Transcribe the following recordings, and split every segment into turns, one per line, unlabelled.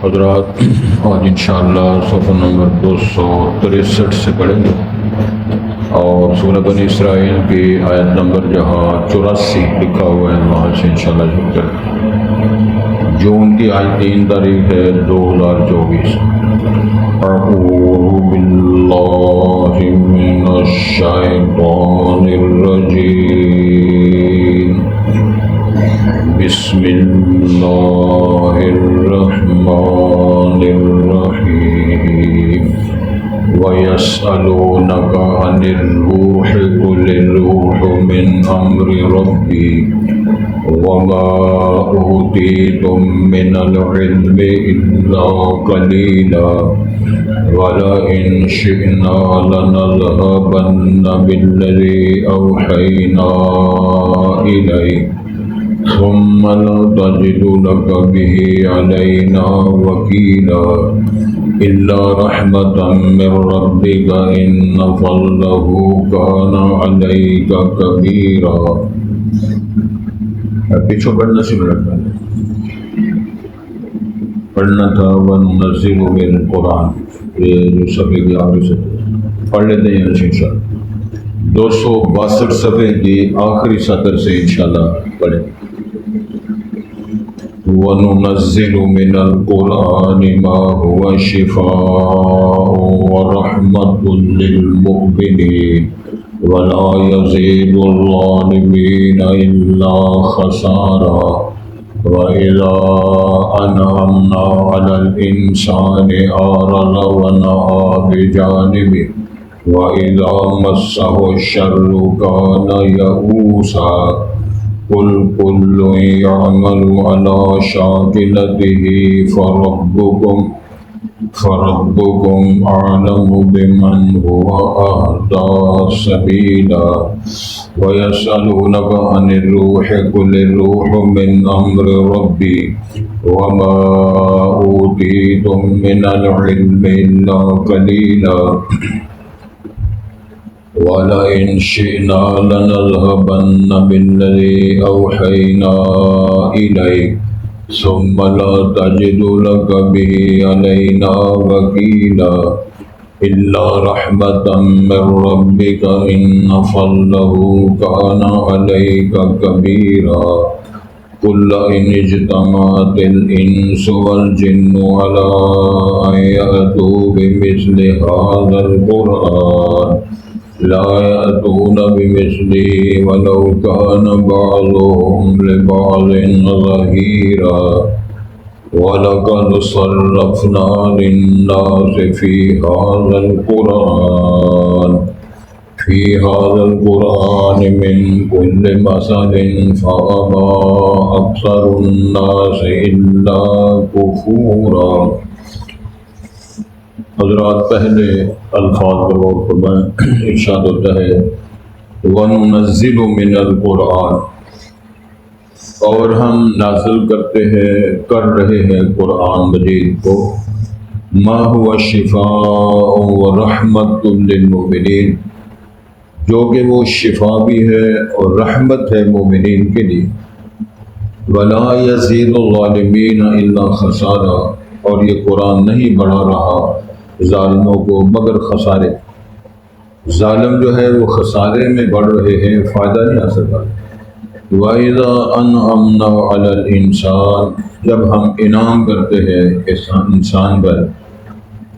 حضرات آج انشاءاللہ صفحہ نمبر 263 سے پڑھیں گے اور سورہ بنی اسرائیل کی آیت نمبر جہاں 84 لکھا ہوا ہے وہاں سے انشاءاللہ شروع کریں۔ جون کی آج 3 تاریخ ہے 2024۔ اعوذ باللہ من الشیطان الرجیم، بسم اللہ الرحمن الرحیم۔ وَيَسْأَلُونَكَ عَنِ الرُّوحِ قُلِ الرُّوحُ مِنْ أَمْرِ رَبِّي وَمَا أُوتِيتُم مِّنَ الْعِلْمِ إِلَّا قَلِيلًا وَلَئِن شِئْنَا لَنَذْهَبَنَّ بِالَّذِي أَوْحَيْنَا إِلَيْكَ ثُمَّ لَا تَجِدُ لَكَ بِهِ عَلَيْنَا وَكِيلًا إِلَّا رَحْمَةً مِّن رَّبِّكَ إِنَّ فَضْلَهُ كَانَ عَلَيْكَ كَبِيرًا۔ پیچھو پڑھنا شروع رکھنا پڑھنا تھا وَنُنَزِّلُ مِنَ الْقُرْآنِ، یہ جو صفحے کی آخری سے پڑھ لیتے ہیں انشاءاللہ۔ 262 صفحے کی آخری سطر سے انشاءاللہ پڑھیں۔ وَنُنَزِّلُ مِنَ الْقُرْآنِ مَا هُوَ شِفَاءٌ وَرَحْمَةٌ لِّلْمُؤْمِنِينَ وَلَا يَزِيدُ الظَّالِمِينَ إِلَّا خَسَارًا۔ وَإِذَا أَنْعَمْنَا عَلَى الْإِنسَانِ أَعْرَضَ وَنَأَىٰ بِجَانِبِهِ وَإِذَا مَسَّهُ الشَّرُّ كَانَ يَئُوسًا۔ قُلْ كُلٌّ يَعْمَلُ عَلَىٰ شَاكِلَتِهِ فَرَبُّكُمْ أَعْلَمُ بِمَنْ هُوَ أَهْدَىٰ سَبِيلًا۔ وَيَسْأَلُونَكَ عَنِ الرُّوحِ قُلِ الرُّوحُ مِنْ أَمْرِ رَبِّي وَمَا أُوتِيتُم مِّنَ الْعِلْمِ إِلَّا قَلِيلًا وَلَئِن شِئْنَا لَنَذْهَبَنَّ بِالَّذِي أَوْحَيْنَا إِلَيْكَ ثُمَّ لَا تَجِدُ لَكَ بِهِ عَلَيْنَا وَكِيلًا إِلَّا رَحْمَةً مِّن رَّبِّكَ إِنَّ فَضْلَهُ كَانَ عَلَيْكَ كَبِيرًا۔ قُل لَّئِنِ اجْتَمَعَتِ الْإِنسُ وَالْجِنُّ عَلَىٰ أَن يَأْتُوا بِمِثْلِ هَٰذَا الْقُرْآنِ لَا يَأْتُونَ بِمِثْلِهِ وَلَوْ كَانَ بَعْضُهُمْ لِبَعْضٍ ظَهِيرًا۔ وَلَقَدْ صَرَّفْنَا لِلنَّاسِ فِي هَٰذَا الْقُرْآنِ مِنْ كُلِّ مَثَلٍ فَأَبَىٰ أَكْثَرُ النَّاسِ إِلَّا كُفُورًا۔ حضرات پہلے الفاظ پر غور فرمائیں۔ ارشاد ہوتا ہے وَنُنَزِّلُ مِنَ الْقُرْآنِ، اور ہم نازل کر رہے ہیں قرآن مجید کو، مَا هُوَ شِفَاءٌ وَرَحْمَةٌ لِّلْمُؤْمِنِينَ، جو کہ وہ شفا بھی ہے اور رحمت ہے مومنین کے لیے، وَلَا يَزِيدُ الظَّالِمِينَ إِلَّا خَسَارًا، اور یہ قرآن نہیں بڑھا رہا ظالموں کو مگر خسارے۔ ظالم جو ہے وہ خسارے میں بڑھ رہے ہیں، فائدہ نہیں حاصل کر رہے۔ وَإِذَا أَنْعَمْنَا عَلَى الْإِنسَانِ، جب ہم انعام کرتے ہیں انسان پر،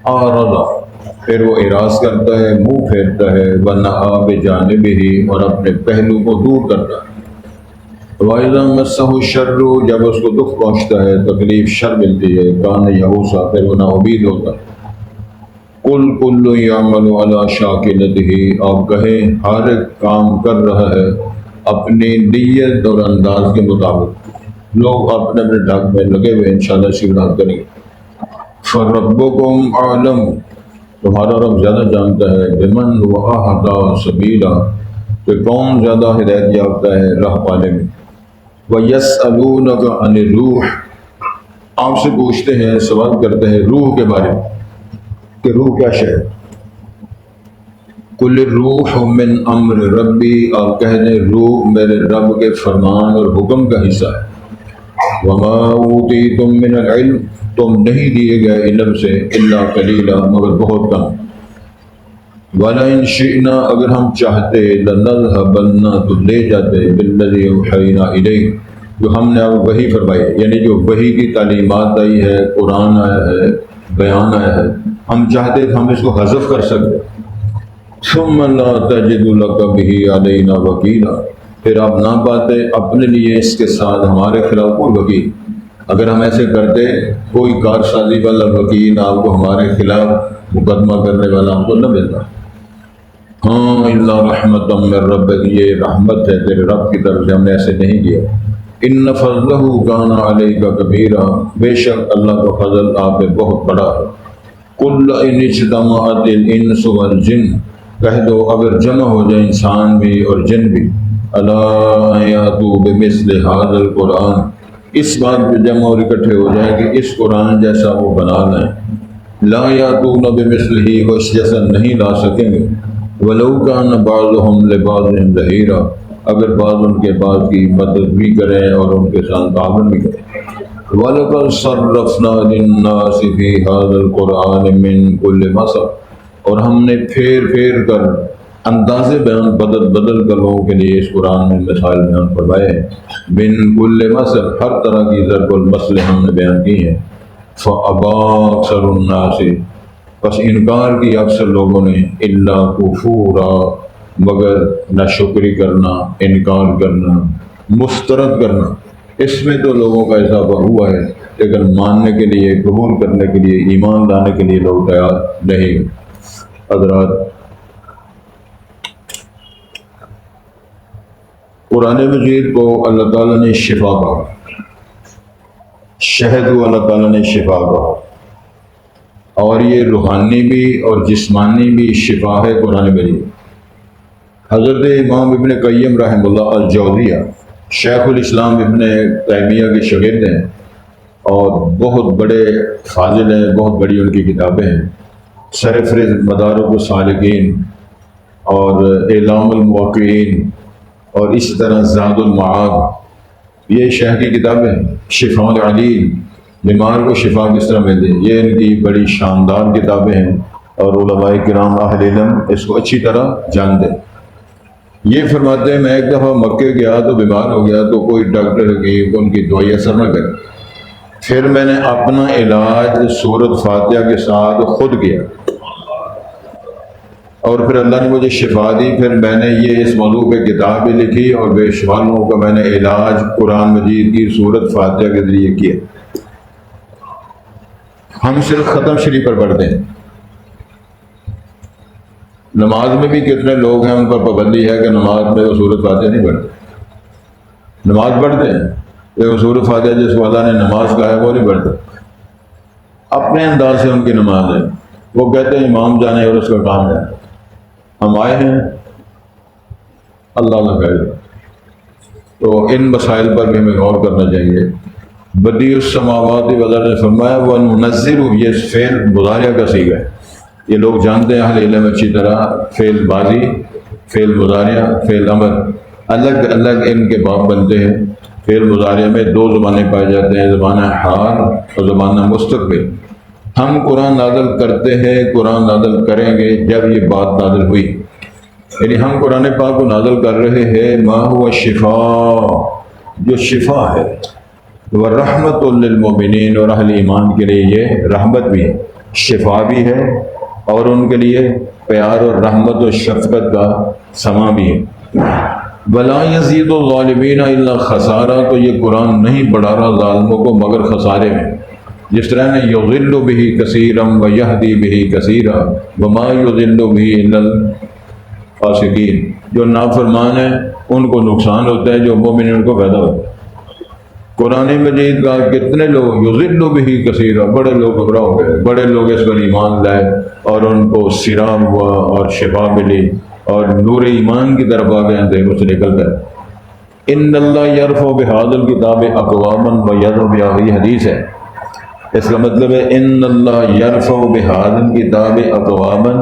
أَعْرَضَ، پھر وہ اعراض کرتا ہے، منہ پھیرتا ہے، وَنَأَىٰ بِجَانِبِهِ، اور اپنے پہلو کو دور کرتا ہے۔ وَإِذَا مَسَّهُ الشَّرُّ، جب اس کو دکھ پہنچتا ہے، تکلیف شر ملتی ہے، كَانَ يَئُوسًا، پھر وہ نا امید ہوتا ہے۔ قُلْ كُلٌّ يَعْمَلُ عَلَىٰ شَاكِلَتِهِ، آپ کہیں ہر ایک کام کر رہا ہے اپنی نیت اور انداز کے مطابق، لوگ اپنے اپنے ڈھنگ میں لگے ہوئے انشاءاللہ شکریہ کریں گے۔ فَرَبُّكُمْ أَعْلَمُ، تمہارا رب زیادہ جانتا ہے، بِمَنْ هُوَ أَهْدَىٰ سَبِيلًا، کہ کون زیادہ ہدایت یافتہ ہے راہ پانے میں۔ وَيَسْأَلُونَكَ عَنِ الرُّوحِ، آپ سے پوچھتے ہیں، سوال کرتے ہیں روح کے بارے میں کہ روح کیا شے ہے۔ قُلِ الرُّوحُ مِنْ أَمْرِ رَبِّي، آپ کہہ دیں روح میرے رب کے فرمان اور حکم کا حصہ ہے۔ وما اوتیتم من العلم، تم نہیں دیے گئے علم سے الا قلیلا مگر بہت کم. وَلَئِن شِئْنَا اگر ہم چاہتے لَنَذْهَبَنَّ تو لے جاتے بِالَّذِي أَوْحَيْنَا إِلَيْكَ جو ہم نے اب وحی فرمائی ہے، یعنی جو وحی کی تعلیمات آئی ہے، قرآن آیا ہے، بیان آیا ہے، ہم چاہتے کہ ہم اس کو حذف کر سکتے. ثُمَّ لَا تَجِدُ لَكَ بِهِ عَلَيْنَا وَكِيلًا پھر آپ نہ پاتے اپنے لیے اس کے ساتھ ہمارے خلاف کوئی وکیل. اگر ہم ایسے کرتے کوئی کارسازی والا وکیل آپ کو ہمارے خلاف مقدمہ کرنے والا ہم کو نہ ملتا. ہاں الا رحمۃ من ربک، یہ رحمت ہے تیرے رب کی طرف سے، ہم نے ایسے نہیں کیا. ان فضلہ کان علیک کبیرا، بے شک اللہ کا فضل آپ پہ بہت بڑا ہے. قل ان اجتمعت الانس والجن، کہہ دو اگر جمع ہو جائے انسان بھی اور جن بھی، الا یاتوا بمثل ھذا القرآن، اس بات پہ جمع اور اکٹھے ہو جائیں کہ اس قرآن جیسا وہ بنا لیں. لا یاتون بمثلہ، وہ اس جیسا نہیں لا سکیں گے. وَلَوْ كَانَ بَعْضُهُمْ لِبَعْضٍ ظَهِيرًا اگر بعض ان کے بعض کی مدد بھی کریں اور ان کے ساتھ تعاون بھی کریں. وَلَقَدْ صَرَّفْنَا لِلنَّاسِ فِي هَذَا الْقُرْآنِ مِنْ كُلِّ مَثَلٍ اور ہم نے پھیر پھیر کر انداز بیان بدل کر لوگوں کے لیے اس قرآن میں مثال بیان فرمائے ہیں. مِنْ كُلِّ مَثَلٍ ہر طرح کی ضرب المثل ہم نے بیان کی ہیں. فَأَبَىٰ أَكْثَرُ النَّاسِ بس انکار کی اکثر لوگوں نے، الا کفورا مگر ناشکری کرنا، انکار کرنا، مسترد کرنا. اس میں تو لوگوں کا اضافہ ہوا ہے لیکن ماننے کے لیے، قبول کرنے کے لیے، ایمان لانے کے لیے لوگ تیار نہیں. حضرات قرآن مجید کو اللہ تعالیٰ نے شفا کہا، شہد کو اللہ تعالیٰ نے شفا کہا، اور یہ روحانی بھی اور جسمانی بھی شفا ہے قرآن مجید. حضرت امام ابن قیم رحمہ اللہ الجوزیہ شیخ الاسلام ابن تیمیہ کے شاگرد ہیں اور بہت بڑے فاضل ہیں، بہت بڑی ان کی کتابیں ہیں. سرفرز مدارک السالکین اور اعلام الموقعین اور اس طرح زاد المعاد، یہ شیخ کی کتابیں ہیں. شفاء العلیل، بیمار کو شفا کس طرح ملتی، یہ ان کی بڑی شاندار کتابیں ہیں اور علماء کرام اہل علم اس کو اچھی طرح جانتے ہیں. یہ فرماتے ہیں میں ایک دفعہ مکے گیا تو بیمار ہو گیا تو کوئی ڈاکٹر حکیم ان کی دوائی اثر نہ کرے. پھر میں نے اپنا علاج سورۃ فاتحہ کے ساتھ خود کیا اور پھر اللہ نے مجھے شفا دی. پھر میں نے یہ اس موضوع پہ کتاب بھی لکھی اور بے شمار لوگوں کا میں نے علاج قرآن مجید کی سورۃ فاتحہ کے ذریعے کیا. ہم صرف ختم شریف پر پڑھتے ہیں. نماز میں بھی کتنے لوگ ہیں ان پر پابندی ہے کہ نماز میں وہ سورۃ فاتحہ نہیں پڑھتے. نماز پڑھتے ہیں لیکن سورۃ فاتحہ جس کو اللہ نے نماز کہا ہے وہ نہیں پڑھتے. اپنے انداز سے ان کی نماز ہے، وہ کہتے ہیں امام جانے اور اس کا کام ہے. ہم آئے ہیں اللہ نہ کرے تو ان مسائل پر بھی ہمیں غور کرنا چاہیے. بدیع السماوات والارض نے فرمایا وَنُنَزِّلُ، یہ فعل مضارع کا صیغہ ہے. یہ لوگ جانتے ہیں اہل علم اچھی طرح، فعل ماضی، فعل مضارع، فعل امر، الگ الگ ان کے باب بنتے ہیں. فعل مضارع میں دو زبانیں پائے جاتے ہیں، زبانہ حال اور زبانہ مستقبل. ہم قرآن نازل کرتے ہیں، قرآن نازل کریں گے جب یہ بات نازل ہوئی، یعنی ہم قرآن پاک کو نازل کر رہے ہیں ما ہوا شفا، جو شفا ہے، ورحمت للمؤمنین، اور اہل ایمان کے لیے یہ رحمت بھی ہے، شفا بھی ہے اور ان کے لیے پیار اور رحمت و شفقت کا سما بھی ہے. ولا یزید الظالمین الا خسارا، تو یہ قرآن نہیں بڑھا رہا ظالموں کو مگر خسارے میں. جس طرح نے یضل بہ کثیرا ویہدی بہ کثیرا وما یضل بہ الا الفاسقین، جو نافرمان ہیں ان کو نقصان ہوتا ہے، جو مومن ان کو فائدہ ہوتا ہے. قرآن مجید کا کتنے لوگ یضل بہ کثیرا، بڑے لوگ گمراہ ہو گئے، بڑے لوگ اس پر ایمان لائے اور ان کو سراب ہوا اور شفا ملی اور نور ایمان کی طرف آ گئے اندھیروں سے نکل کر. ان اللہ یرفع بہذا الکتاب اقواما ویضع بہ، یہ حدیث ہے. اس کا مطلب ہے ان اللہ یرفع بہذا الکتاب اقواما،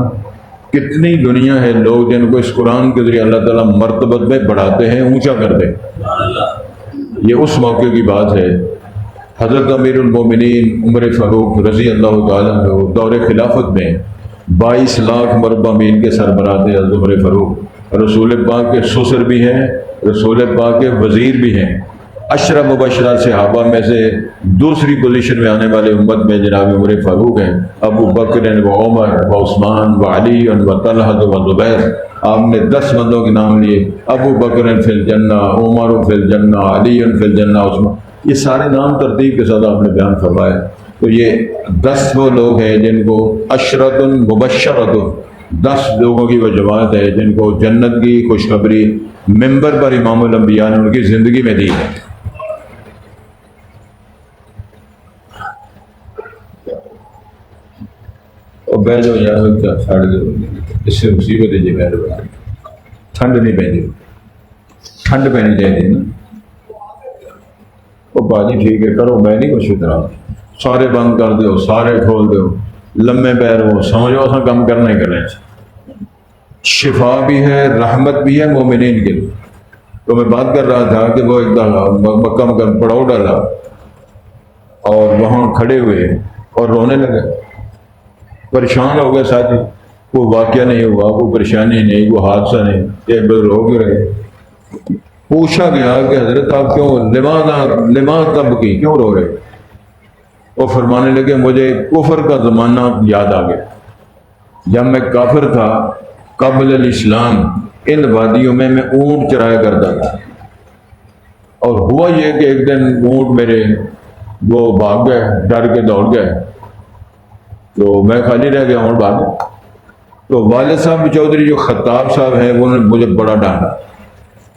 کتنی دنیا ہے لوگ جن کو اس قرآن کے ذریعے اللہ تعالیٰ مرتبت میں بڑھاتے ہیں، اونچا کرتے ہیں. یہ اس موقع کی بات ہے حضرت امیر المومنین عمر فاروق رضی اللہ تعالیٰ عنہ دور خلافت میں 22 لاکھ مربع میل کے سربراہ تھے حضرت عمر فاروق، رسول پاک کے سسر بھی ہیں، رسول پاک کے وزیر بھی ہیں۔ 10 مبشرہ صحابہ میں سے دوسری پوزیشن میں آنے والے امت میں جناب عمر فاروق ہیں۔ ابو بکر و عمر و عثمان و علی و طلحہ و زبیر، آپ نے 10 بندوں کے نام لیے، ابو بکر فی الجنہ، عمر فی الجنہ، علی فی الجنہ، عثمان، یہ سارے نام ترتیب کے ساتھ آپ نے بیان فرمایا۔ تو یہ 10 وہ لوگ ہیں جن کو عشرۃ مبشرۃ، 10 لوگوں کی وہ جماعت ہے جن کو جنت کی خوشخبری ممبر پر امام الانبیاء نے ان کی زندگی میں دی ہے۔ اور بیٹھ جاؤ یار، ساڑھے دو اس سے مصیبت ہے جی، بیٹھ جاؤ، ٹھنڈ نہیں پہنی، ٹھنڈ پہنی چاہیے نا۔ وہ باجی ٹھیک ہے کرو، میں نہیں کچھ اتنا، سارے بند کر دو، سارے کھول دو، لمے پیر ہو، سمجھو اصل کم کرنا ہی کرنا ہے۔ شفا بھی ہے، رحمت بھی ہے مومنین کے لیے۔ تو میں بات کر رہا تھا کہ وہ ایک مکہ مکرمہ پڑاؤ ڈالا اور وہاں کھڑے ہوئے اور رونے لگے، پریشان ہو گئے ساتھی، کوئی واقعہ نہیں ہوا، کوئی پریشانی نہیں، کوئی حادثہ نہیں، ایک بار رو کے رہے۔ پوچھا گیا کہ حضرت آپ کیوں لماذا تبکی، کیوں رو رہے؟ وہ فرمانے لگے مجھے کفر کا زمانہ یاد آ گیا، جب میں کافر تھا قبل الاسلام، ان وادیوں میں اونٹ چرایا کرتا تھا، اور ہوا یہ کہ ایک دن اونٹ میرے وہ بھاگ گئے، ڈر کے دوڑ گئے، تو میں خالی رہ گیا، اونٹ بھاگ گئے۔ تو والد صاحب چودھری جو خطاب صاحب ہیں وہ نے مجھے بڑا ڈانٹا،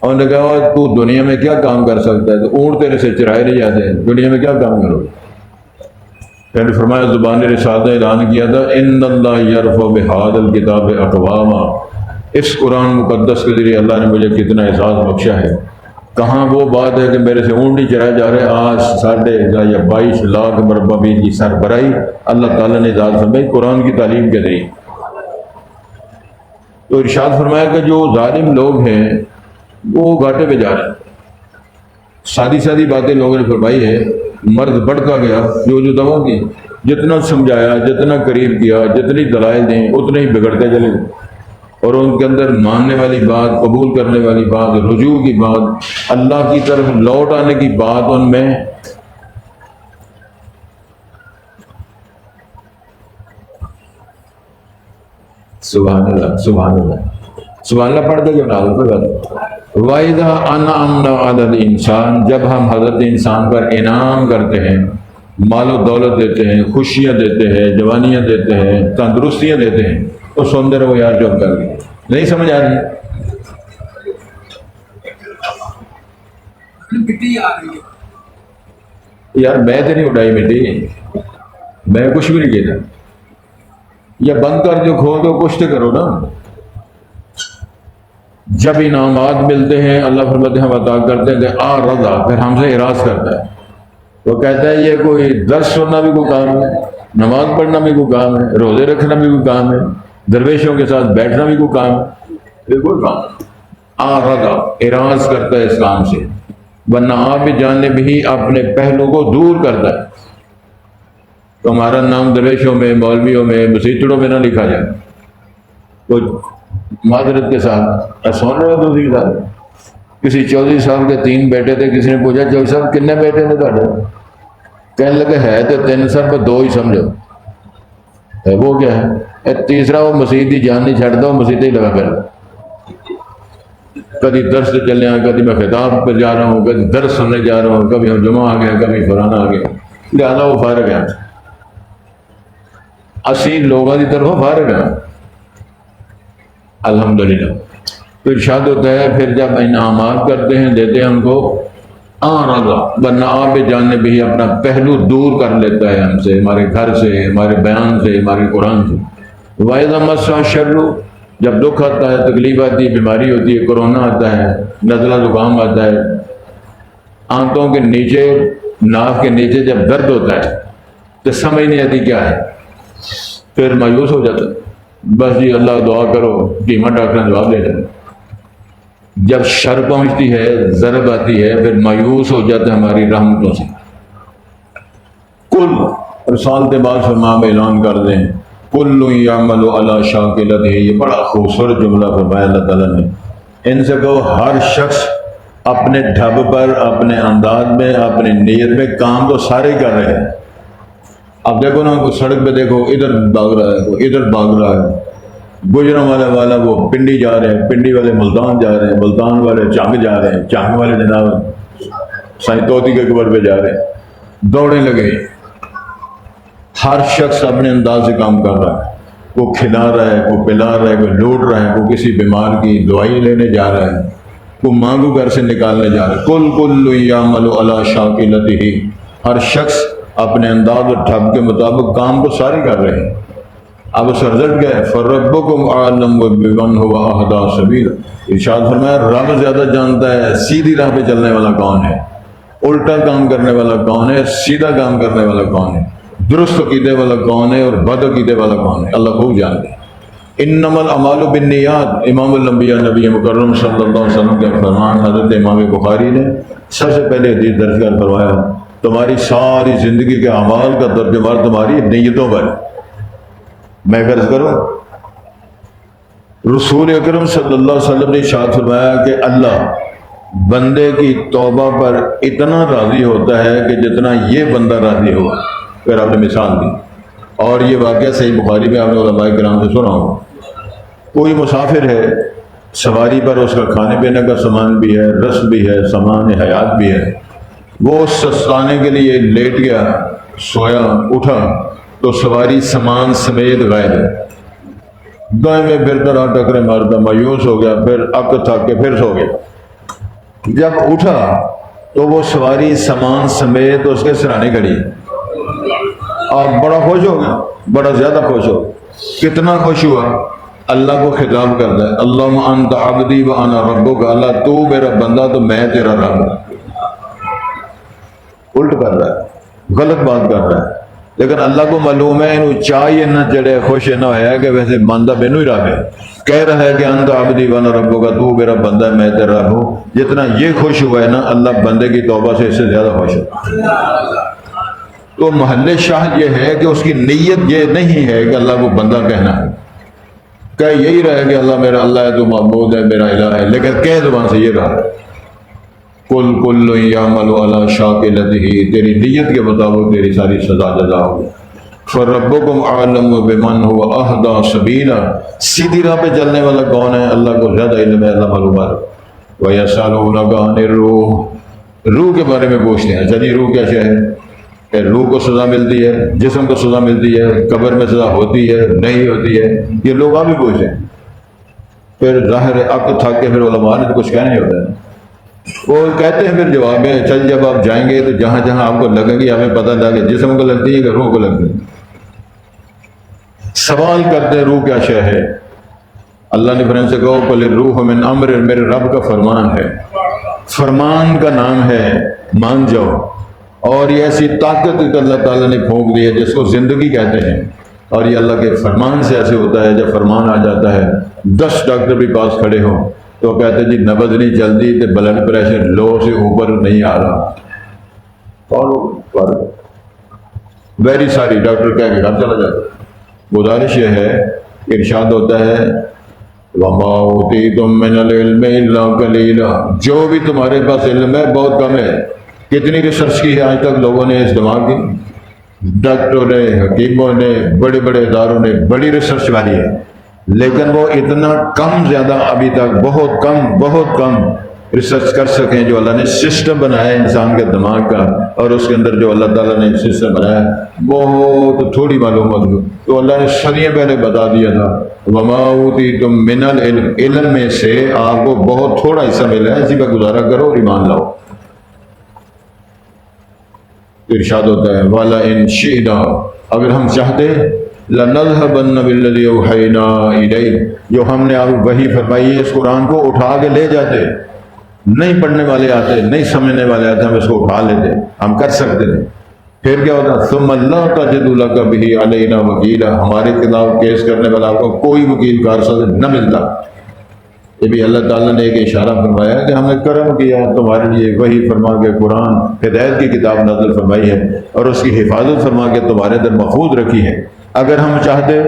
اور نے کہا تو دنیا میں کیا کام کر سکتا ہے، تو اونٹ تیرے سے چرائے نہیں جاتے ہیں، دنیا میں کیا کام کرو گے؟ میں نے فرمایا زبان رسالت نے اعلان کیا تھا ان اللہ یرفع بہذا الکتاب اقواما، اس قرآن مقدس کے ذریعے اللہ نے مجھے کتنا اعزاز بخشا ہے۔ کہاں وہ بات ہے کہ میرے سے اونٹ نہیں چرائے جا رہے، آج 22 لاکھ مربع میل کی سربراہی اللہ تعالیٰ نے اعزاز فرمائی قرآن کی تعلیم کے ذریعے۔ تو ارشاد فرمایا کہ جو ظالم لوگ ہیں وہ گھاٹے پہ جا رہے ہیں۔ سادی سادی باتیں لوگوں نے فرمائی ہے، مرد بڑھتا گیا، جو دوا کی جتنا سمجھایا، جتنا قریب کیا، جتنی دلائل دیں اتنے ہی بگڑتے چلے گئے، اور ان کے اندر ماننے والی بات، قبول کرنے والی بات، رجوع کی بات، اللہ کی طرف لوٹ آنے کی بات ان میں سبحان اللہ سبحان اللہ سبحان اللہ پڑھ دے جو نازل پر بات۔ وَإِذَا أَنْعَمْنَا عَلَى الْإِنسَانِ، جب ہم حضرت انسان پر انعام کرتے ہیں، مال و دولت دیتے ہیں، خوشیاں دیتے ہیں، جوانیاں دیتے ہیں، تندرستیاں دیتے ہیں، تو سن دے رہو یار جو کر گئے، نہیں سمجھ آ رہی؟ یار میں تو نہیں اٹھائی مٹی، میں کچھ بھی نہیں کیا تھا، یا بند کر جو کھول دو، کچھ تو کرو نا۔ جب انعامات ملتے ہیں اللہ فرماتے ہیں ہم عطا کرتے ہیں کہ رضا، پھر ہم سے اعراض کرتا ہے، وہ کہتا ہے یہ کوئی درس سننا بھی کوئی کام ہے، نماز پڑھنا بھی کوئی کام ہے، روزے رکھنا بھی کوئی کام ہے، درویشوں کے ساتھ بیٹھنا بھی کوئی کام ہے، یہ کوئی کام رضا، اعراض کرتا ہے اس کام سے، ورنہ آپ جانب ہی اپنے پہلو کو دور کرتا ہے۔ تو ہمارا نام درویشوں میں، مولویوں میں، مسیتڑوں میں نہ لکھا جائے۔ تو معذرت کے ساتھ سن رہے ہو دوسری ساتھ کسی چودھری صاحب کے 3 بیٹے تھے، کسی نے پوچھا چودھری صاحب کتنے بیٹے تھے تھوڑے؟ کہنے لگے ہے تو 3 سر پر 2 ہی سمجھو، ہے وہ کیا ہے؟ تیسرا وہ مسجد کی جان نہیں چھڑتا، وہ مسجد ہی لگا کر کبھی درس چلنے آ، کبھی میں خطاب پہ جا رہا ہوں، کبھی درس سننے جا رہا ہوں، کبھی ہم جمعہ آ گیا، کبھی فلانا آ گیا، لہٰذا وہ فارغ ہے، اصل لوگوں کی طرف فارغ ہے الحمدللہ۔ تو ارشاد ہوتا ہے پھر جب انعامات کرتے ہیں، دیتے ہیں ان کو رضا، ورنہ آپ جانب بھی اپنا پہلو دور کر لیتا ہے ہم سے، ہمارے گھر سے، ہمارے بیان سے، ہمارے قرآن سے۔ وَإِذَا مَسَّ الشَّرُّ، جب دکھ آتا ہے، تکلیف آتی ہے، بیماری ہوتی ہے، کرونا آتا ہے، نزلہ زکام آتا ہے، آنتوں کے نیچے، ناک کے نیچے جب درد ہوتا ہے تو سمجھ نہیں آتی کیا ہے، پھر مایوس ہو جاتا ہے، بس جی اللہ دعا کرو، ٹیمہ ڈاکٹر نے جواب دے دیتا۔ جب شر پہنچتی ہے، ضرب آتی ہے، پھر مایوس ہو جاتا ہے ہماری رحمتوں سے۔ بالکل رسالت باز فرما میں اعلان کر دیں کل یعمل علی شاکلتہ، یہ بڑا خوبصورت جملہ فرمایا اللہ تعالیٰ نے، ان سے کہو ہر شخص اپنے ڈھب پر، اپنے انداز میں، اپنی نیت میں کام تو سارے کر رہے ہیں۔ اب دیکھو نا، سڑک پہ دیکھو ادھر بھاگ رہا ہے، کوئی ادھر بھاگ رہا ہے، گجرا والا وہ پنڈی جا رہے ہیں، پنڈی والے ملتان جا رہے ہیں، ملتان والے چنگ جا رہے ہیں، چنگ والے جناب سائیں توتی کے قبر پہ جا رہے ہیں، دوڑیں لگے۔ ہر شخص اپنے انداز سے کام کر رہا ہے، کوئی کھلا رہا ہے، کوئی پلا رہا ہے، کوئی لوٹ رہا ہے، کوئی کسی بیمار کی دوائی لینے جا رہا ہے، کوئی ماں کو گھر سے نکالنے جا رہا ہے۔ کل یعمل علی شاکلتہ، ہر شخص اپنے انداز اور ڈھب کے مطابق کام کو سارے کر رہے ہیں۔ اب اس کا رزلٹ کیا ہے؟ فَرَبُّكُمْ أَعْلَمُ بِمَنْ هُوَ أَهْدَىٰ سَبِيلًا، ارشاد فرمایا رب زیادہ جانتا ہے سیدھی راہ پہ چلنے والا کون ہے، الٹا کام کرنے والا کون ہے، سیدھا کام کرنے والا کون ہے، درست عقیدے والا کون ہے اور بد عقیدے والا کون ہے، اللہ خوب جانتے ہیں۔ انما الاعمال بالنیات، امام الانبیاء نبی مکرم صلی اللہ علیہ وسلم کے فرمان حضرت امام بخاری نے سب سے پہلے حدیث درج کر فرمایا تمہاری ساری زندگی کے اعمال کا درجہ بار تمہاری نیتوں پر۔ میں غرض کروں، رسول اکرم صلی اللہ علیہ وسلم نے ارشاد فرمایا کہ اللہ بندے کی توبہ پر اتنا راضی ہوتا ہے کہ جتنا یہ بندہ راضی ہوا۔ پھر آپ نے مثال دی، اور یہ واقعہ صحیح بخاری میں آپ نے علماء کرام سے سنا ہو۔ کوئی مسافر ہے، سواری پر اس کا کھانے پینے کا سامان بھی ہے، رسم بھی ہے، سامان حیات بھی ہے، وہ سستانے کے لیے لیٹ گیا، سویا، اٹھا تو سواری سامان سمیت غائب ہے، دائیں میں پھرتا رہا، ٹکرے مارتا، مایوس ہو گیا، پھر اک تھک کے پھر سو گیا۔ جب اٹھا تو وہ سواری سامان سمیت اس کے سرانے کھڑی۔ آپ بڑا خوش ہو گیا، بڑا زیادہ خوش ہو۔ کتنا خوش ہوا؟ اللہ کو خطاب کرتا ہے اللہم انت عبدی و انا ربک، اللہ تو میرا بندہ تو میں تیرا رب۔ الٹ کر رہا ہے، غلط بات کر رہا ہے، لیکن اللہ کو معلوم ہے انہوں چاہیے نہ چڑھے، خوش نہ ہے کہ ویسے بندہ مینوں ہی رب ہے، کہہ رہا ہے کہ انت عبدی و انا ربک، تو میرا بندہ ہے میں تیرا رب ہوں۔ جتنا یہ خوش ہوا ہے نا، اللہ بندے کی توبہ سے اس سے زیادہ خوش ہے۔ تو محل شاہد یہ ہے کہ اس کی نیت یہ نہیں ہے کہ اللہ کو بندہ کہنا ہے، کہ یہی رہے کہ اللہ میرا اللہ ہے، تو معبود ہے، میرا الہ ہے، لیکن کہہ زبان سے یہ رہا کل یعمل علی شاکلتہ، تیری نیت کے مطابق تیری ساری سزا جزا ہوگی۔ فَرَبُّكُمْ أَعْلَمُ بِمَنْ هُوَ أَهْدَىٰ سَبِيلًا، سیدھی راہ پہ چلنے والا کون ہے، اللہ کو زیادہ علم ہے، اللہ معلوم ہے۔ وَيَسْأَلُونَكَ عَنِ الرُّوحِ، روح کے بارے میں پوچھتے ہیں، چلیے روح کیا ہے؟ کہ روح کو سزا ملتی ہے، جسم کو سزا ملتی ہے، قبر میں سزا ہوتی ہے نہیں ہوتی ہے، یہ لوگ آپ بھی پوچھیں۔ پھر ظاہر ہے آپ کو تھک کے پھر علماء نے تو کچھ کہنا ہی ہوتا ہے، وہ کہتے ہیں پھر جواب میں چل جب آپ جائیں گے تو جہاں جہاں آپ کو لگے گی ہمیں پتہ لگے جسم کو لگتی ہے کہ روح کو لگتی ہے۔ سوال کرتے ہیں روح کیا شے ہے؟ اللہ نے فرمان سے کہو قل الروح من امر، میرے رب کا فرمان ہے، فرمان کا نام ہے، مان جاؤ۔ اور یہ ایسی طاقت اللہ تعالیٰ نے پھونک دی ہے جس کو زندگی کہتے ہیں، اور یہ اللہ کے فرمان سے ایسے ہوتا ہے جب فرمان آ جاتا ہے 10 ڈاکٹر بھی پاس کھڑے ہوں تو کہتے ہیں جی نبض نہیں چلتی، تو بلڈ پریشر لو سے اوپر نہیں آ رہا، اور ویری ساری ڈاکٹر کہہ کے گھر چلا جاتا ہے۔ گزارش یہ ہے، ارشاد ہوتا ہے وَمَا أُوتِيتُم مِّنَ الْعِلْمِ إِلَّا قَلِيلًا، جو بھی تمہارے پاس علم ہے بہت کم ہے۔ کتنی ریسرچ کی ہے آج تک لوگوں نے اس دماغ کی، ڈاکٹروں نے، حکیموں نے، بڑے بڑے اداروں نے بڑی ریسرچ والی ہے، لیکن وہ اتنا کم زیادہ ابھی تک بہت کم ریسرچ کر سکیں جو اللہ نے سسٹم بنایا ہے انسان کے دماغ کا، اور اس کے اندر جو اللہ تعالیٰ نے سسٹم بنایا ہے بہت تھوڑی معلومات ہو۔ تو اللہ نے صدیوں پہلے بتا دیا تھا وَمَا أُوتِيتُم مِّنَ الْعِلْمِ، علم میں سے آپ کو بہت تھوڑا حصہ ملا ہے، اسی پہ گزارا کرو اور ایمان لاؤ۔ ارشاد ہوتا ہے وَلَئِن شِئْنَا، اگر ہم چاہتے لَنَذْهَبَنَّ بِالَّذِي أَوْحَيْنَا إِلَيْكَ، جو ہم نے آپ وحی فرمائی ہے اس قرآن کو اٹھا کے لے جاتے، نہیں پڑھنے والے آتے، نہیں سمجھنے والے آتے، ہم اس کو اٹھا لیتے، ہم کر سکتے تھے۔ پھر کیا ہوتا ثُمَّ لَا تَجِدُ لَكَ بِهِ عَلَيْنَا وَكِيلًا، ہمارے خلاف کیس کرنے والا آپ کو کوئی وکیل کارساز نہ ملتا۔ یہ بھی اللہ تعالیٰ نے ایک اشارہ فرمایا کہ ہم نے کرم کیا تمہارے لیے وہی فرما کے قرآن ہدایت کی کتاب نازل فرمائی ہے اور اس کی حفاظت فرما کے تمہارے اندر محفوظ رکھی ہے. اگر ہم چاہتے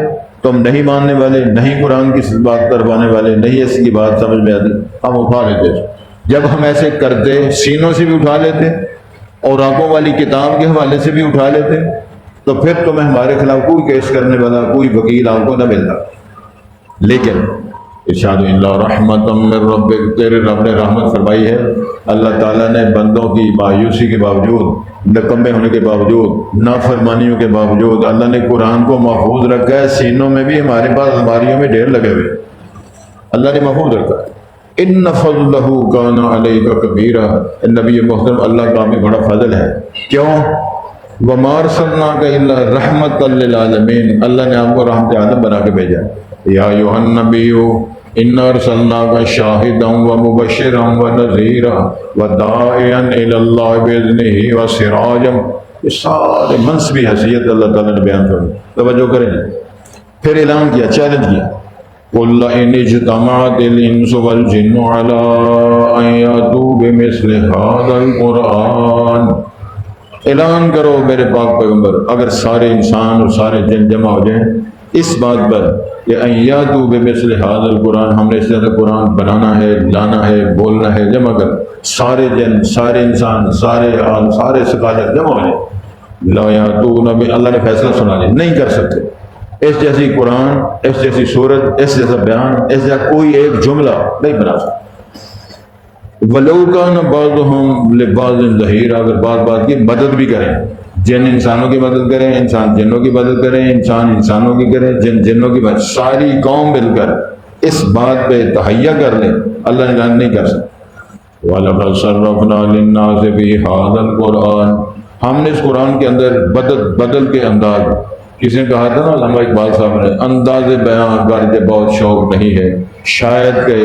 تم نہیں ماننے والے، نہیں قرآن کی بات کروانے والے، نہیں اس کی بات سمجھ میں آتی، ہم اٹھا لیتے. جب ہم ایسے کرتے سینوں سے بھی اٹھا لیتے اور آنکھوں والی کتاب کے حوالے سے بھی اٹھا لیتے تو پھر تمہیں ہمارے خلاف کوئی کیس کرنے والا کوئی وکیل آپ کو نہ ملتا. لیکن ارشاد اللہ رحمت من ربک، تیرے رب نے رحمت فرمائی ہے. اللہ تعالیٰ نے بندوں کی مایوسی کے باوجود، نکمے ہونے کے باوجود، نافرمانیوں کے باوجود اللہ نے قرآن کو محفوظ رکھا ہے. سینوں میں بھی ہمارے پاس الماریوں میں ڈھیر لگے ہوئے اللہ نے محفوظ رکھا ہے. ان فضلہ کان علیک کبیرا، نبی محترم اللہ کا ہمیں بڑا فضل ہے. کیوں؟ وما ارسلناک الا رحمۃ للعالمین، اللہ نے آپ کو رحمت عالم بنا کے بھیجا. یا ایھا النبی انا ارسلناک شاہدا ومبشرا ونذیرا وداعیا الی اللہ باذنہ وسراجا، یہ سارے منصبی حیثیت اللہ تعالیٰ نے بیان فرمائی. توجہ کریں. پھر اعلان کیا، چیلنج کیا، قل ان اجتمعت الانس والجن على ان ياتوا بمثل هذا القرآن، اعلان کرو میرے پاک پیغمبر، اگر سارے انسان اور سارے جن جمع ہو جائیں اس بات پر کہ ان یاتوا بمثل هذا القرآن، ہم نے اس طرح قرآن بنانا ہے، لانا ہے، بولنا ہے، جمع کر سارے جن، سارے انسان، سارے عالم، سارے سکالر جمع ہو جائیں. لا یاتون، اللہ نے فیصلہ سنا لیا، نہیں کر سکتے اس جیسی قرآن، اس جیسی صورت، اس جیسا بیان، اس جیسا کوئی ایک جملہ نہیں بنا سکتا. وَلَوْ كَانَ بَعْضُهُمْ لِبَعْضٍ ظَهِيرًا، اگر بات بات کی مدد بھی کریں، جن انسانوں کی مدد کریں، انسان جنوں کی مدد کریں، انسان انسانوں کی کریں، جن جنوں کی مدد، ساری قوم مل کر اس بات پہ تہیہ کر لیں، اللہ نے اعلان نہیں کر سکتا. وَلَقَدْ صَرَّفْنَا لِلنَّاسِ فِي هَذَا الْقُرْآنِ، ہم نے اس قرآن کے اندر بدل کے انداز، کسی نے کہا تھا نا علامہ اقبال صاحب نے، انداز بیان غرض بہت شوق نہیں ہے، شاید کہ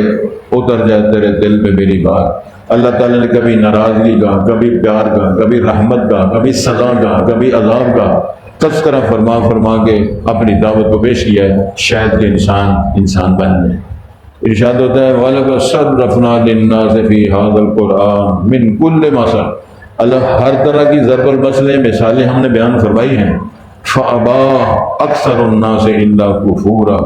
اتر جائے تیرے دل میں میری بات. اللہ تعالیٰ نے کبھی ناراضگی کا، کبھی پیار کا، کبھی رحمت کا، کبھی سزا کا، کبھی عذاب کا تذکرہ فرما کے اپنی دعوت کو پیش کیا ہے، شاید کہ انسان بن جائے. ارشاد ہوتا ہے وَلَقَدْ صَرَّفْنَا لِلنَّاسِ فِي هَذَا الْقُرْآنِ مِنْ كُلِّ مَثَلٍ، اللہ ہر طرح کی ضرب المثلیں، مثالیں ہم نے بیان فرمائی ہیں. فَأَبَى أَكْثَرُ النَّاسِ إِلَّا كُفُورًا،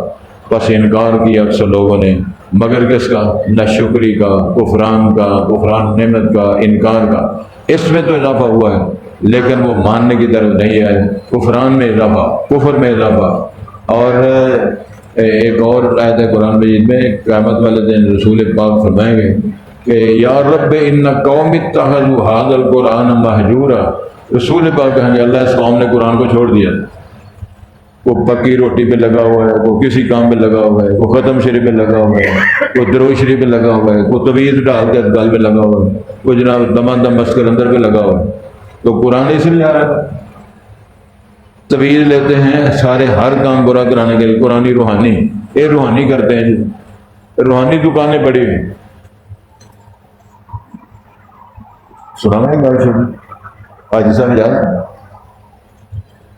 بس انکار کیا اکثر لوگوں نے، مگر کس کا؟ ناشکری کا، کفران نعمت کا، انکار کا. اس میں تو اضافہ ہوا ہے لیکن وہ ماننے کی طرف نہیں آئے. کفران میں اضافہ، کفر میں اضافہ. اور ایک اور آیت ہے قرآن مجید میں، قیامت والے دن رسول پاک فرمائیں گے کہ یا رب ان قوم اتخذوا هذا القرآن مہجورا، رسول پاک کہیں گے اللہ اس قوم نے قرآن کو چھوڑ دیا. وہ پکی روٹی پہ لگا ہوا ہے، وہ کسی کام پہ لگا ہوا ہے، وہ ختم شریف پہ لگا ہوا ہے، وہ درود شریف پہ لگا ہوا ہے، وہ طویل ڈال کے گل پہ لگا ہوا ہے، وہ جناب دم مسکر اندر پہ لگا ہوا ہے. تو قرآن اس لیے آ رہا ہے. طویل لیتے ہیں سارے ہر کام برا کرانے کے لیے، قرآنی روحانی، یہ روحانی کرتے ہیں جی، روحانی دکانیں پڑی ہوئی. سنا ہے بات سن حاجی صاحب یاد،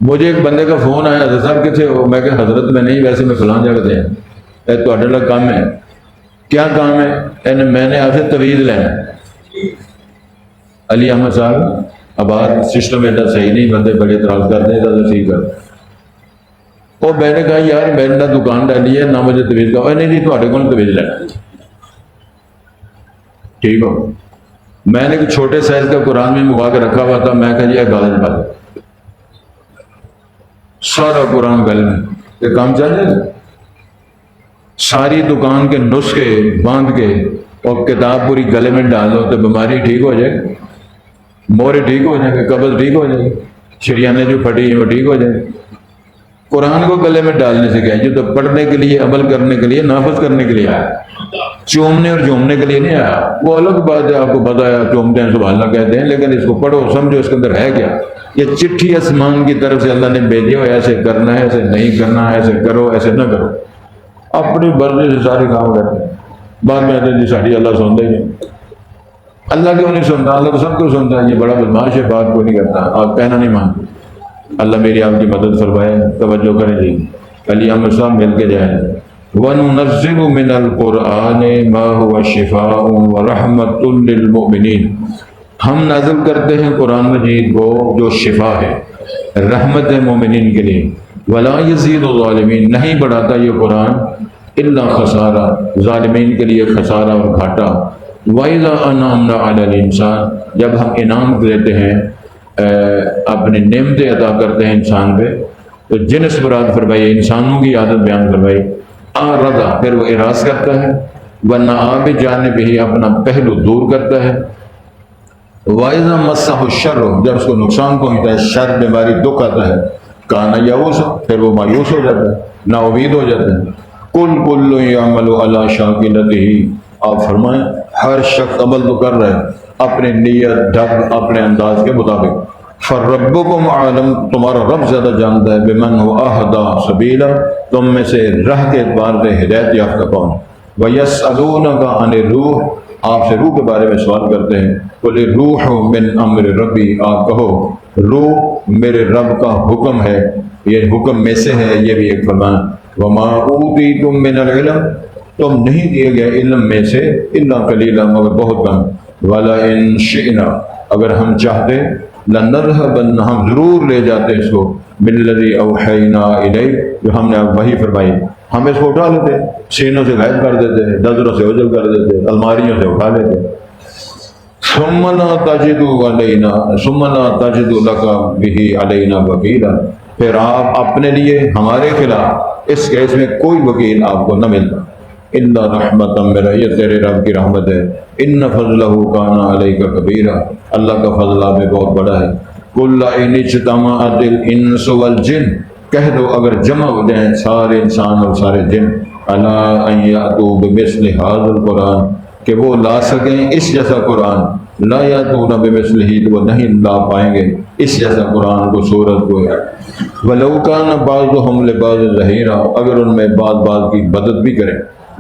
مجھے ایک بندے کا فون آیا، حضرت صاحب کتنے ہو؟ میں کہ حضرت میں نہیں، ویسے میں فلاں جگہ دیں. تھوڑے لگ کام ہے. کیا کام ہے؟ میں نے آپ سے تویز لینا. علی احمد صاحب آباد سسٹم ایڈا صحیح نہیں، بندے بڑے اعتراض کرتے ہیں، ٹھیک کر. اور میں نے کہا یار میں نے دکان ڈالی ہے نہ مجھے تویز کا، نہیں نہیں تھوڑے کو تویز لینا. ٹھیک ہو. میں نے چھوٹے سائز کا قرآن میں منگوا کے رکھا ہوا تھا، میں کہا جی گالج بات سارا قرآن گل میں، یہ کام چل جائے. ساری دکان کے نسخے باندھ کے اور کتاب پوری گلے میں ڈال دو تو بیماری ٹھیک ہو جائے گی، مورے ٹھیک ہو جائیں گے، قبض ٹھیک ہو جائے گی، شریانے جو پھٹی ہیں وہ ٹھیک ہو جائیں گے. قرآن کو گلے میں ڈالنے سے کیا ہے، جو تو پڑھنے کے لیے، عمل کرنے کے لیے، نافذ کرنے کے لیے آیا، چومنے اور جھومنے کے لیے نہیں آیا. وہ الگ بات ہے، آپ کو پتا ہے چومتے ہیں سبحان اللہ کہتے ہیں، لیکن اس کو پڑھو سمجھو اس کے اندر ہے کیا. یہ چٹھی آسمان کی طرف سے اللہ نے بھیجی ہو، ایسے کرنا ہے، ایسے نہیں کرنا ہے، ایسے کرو، ایسے نہ کرو. اپنی مرضی سے سارے کام کرتے ہیں. بعد میں آتے ہیں جی ساڑھی اللہ سنتا ہی نہیں. اللہ کیوں نہیں سنتا؟ اللہ تو سب کو سنتا ہے. یہ بڑا بدماش ہے، بات کو نہیں کرتا، آپ کہنا نہیں مانتے. اللہ میری آپ کی مدد فرمائے. توجہ کریں جی. علی احمد صاحب مل کے جائیں. وَنُنَزِّلُ مِنَ الْقُرْآنِ مَا هُوَ شِفَاءٌ وَرَحْمَةٌ لِّلْمُؤْمِنِينَ، ہم نازل کرتے ہیں قرآن مجید کو جو شفا ہے، رحمت ہے مومنین کے لیے، وَلَا يَزِيدُ الظَّالِمِينَ، نہیں بڑھاتا یہ قرآن الا خسارہ، ظالمین کے لیے خسارہ اور گھاٹا۔ وَإِذَا أَنْعَمْنَا عَلَى الْإِنسَانِ، جب ہم انعام دیتے ہیں، اپنے نعمتیں عطا کرتے ہیں انسان پہ، تو جنس مراد فرمائی، انسانوں کی عادت بیان فرمائی، اعرض، پھر وہ اعراض کرتا ہے، وَنَأَىٰ بِجَانِبِهِ، اپنا پہلو دور کرتا ہے، وَإِذَا مَسَّهُ الشَّرُّ، جب اس کو نقصان پہنچتا ہے، شر بیماری دکھ آتا ہے، کَانَ یئوسا، پھر وہ مایوس ہو جاتا ہے، نا امید ہو جاتا ہے۔ قُلْ كُلٌّ يَعْمَلُ عَلَىٰ شَاكِلَتِهِ، آپ فرمائیں ہر شخص عمل تو کر رہا ہے اپنے نیت ڈھنگ اپنے انداز کے مطابق، فَرَبُّكُمْ أَعْلَمُ، تمہارا رب زیادہ جانتا ہے، بِمَنْ هُوَ أَهْدَىٰ سَبِيلًا، تم میں سے راہ کے اعتبار سے ہدایت یافتہ کون۔ وَيَسْأَلُونَكَ عَنِ الرُّوحِ، آپ سے روح کے بارے میں سوال کرتے ہیں، قُلِ الرُّوحُ مِنْ أَمْرِ رَبِّي، آپ کہو روح میرے رب کا حکم ہے، یہ حکم میں سے ہے، یہ بھی ایک فرمان۔ وَمَا أُوتِيتُم مِّنَ الْعِلْمِ، تم نہیں دیے گئے علم میں سے، الا قلیلا، مگر بہت کم۔ وَلَئِن شِئْنَا، اگر ہم چاہتے، لَنَذْهَبَنَّ، ہم ضرور لے جاتے اس کو، بِالَّذِي أَوْحَيْنَا إِلَيْكَ، جو ہم نے وحی فرمائی، ہم اس کو اٹھا لیتے، سینوں سے غائب کر دیتے، نظروں سے اوجھل کر دیتے، الماریوں سے اٹھا لیتے۔ ثُمَّ لَا تَجِدُوا عَلَيْنَا، ثُمَّ لَا تَجِدُوا لَكَ بِهِ عَلَيْنَا وَكِيلًا، پھر آپ اپنے لیے ہمارے خلاف اس کیس میں کوئی وکیل آپ کو نہ ملتا، الا رحمۃ میرا، یہ تیرے رب کی رحمت ہے، ان فضلہ کان علیک کبیرا، اللہ کا فضل آپ میں بہت بڑا ہے۔ قل ان اجتمعت الانس والجن، کہہ دو اگر جمع ہو جائیں سارے انسان اور سارے جن، الا ان یاتوا بمثل هذا القرآن، کہ وہ لا سکیں اس جیسا قرآن، لا یاتون بمثلہ، تو وہ نہیں لا پائیں گے اس جیسا قرآن کو، صورت کو۔ ولو کان بعضهم لبعض ظہیرا، اگر ان میں بعض کی مدد بھی کریں،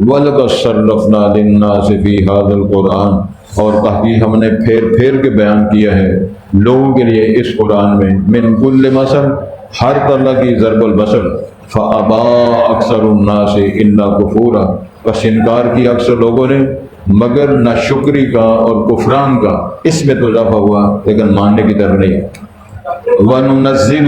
وَلَقَدْ صَرَّفْنَا لِلنَّاسِ فِي هَذَا الْقُرْآنِ، اور تحقیق ہم نے پھیر پھیر کے بیان کیا ہے لوگوں کے لیے اس قرآن میں، من کل مثل، ہر طرح کی ضرب المثل، فَأَبَىٰ أَكْثَرُ النَّاسِ إِلَّا كُفُورًا، بس انکار کیا اکثر لوگوں نے مگر ناشکری کا اور کفران کا، اس میں تو اضافہ ہوا لیکن ماننے کی طرف نہیں۔ وَنُنَزِّلُ